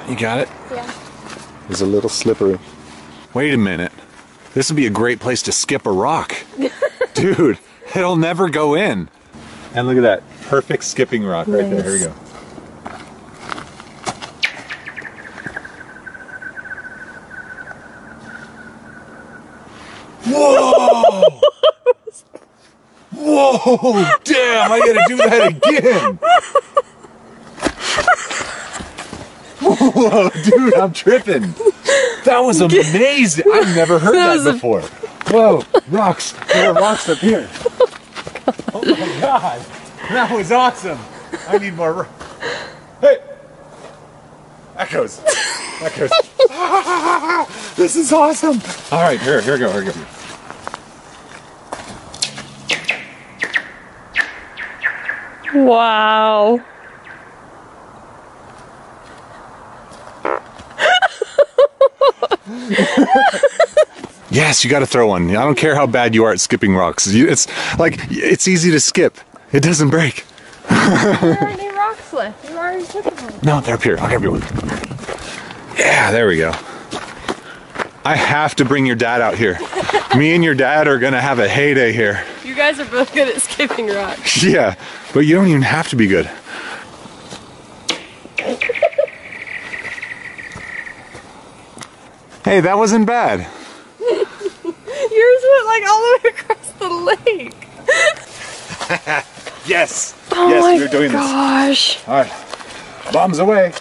You got it? Yeah. It's a little slippery. Wait a minute. This would be a great place to skip a rock. Dude, it'll never go in. And look at that. Perfect skipping rock right there. Here we go. Whoa! Whoa! Damn, I gotta do that again! Whoa, dude, I'm tripping. That was amazing. I've never heard that before. Whoa, rocks. There are rocks up here. Oh my god. That was awesome. I need more. Hey! That goes. That goes. This is awesome. All right, here we go. Here we go. Wow. Yes, you got to throw one. I don't care how bad you are at skipping rocks. It's like, it's easy to skip. It doesn't break. There aren't any rocks left. You already took them. No, they're up here. I'll grab you one. Yeah, there we go. I have to bring your dad out here. Me and your dad are going to have a heyday here. You guys are both good at skipping rocks. Yeah, but you don't even have to be good. Hey, that wasn't bad. Yours went like all the way across the lake. Yes. Oh yes, my we're doing gosh. this. All right. Bombs away.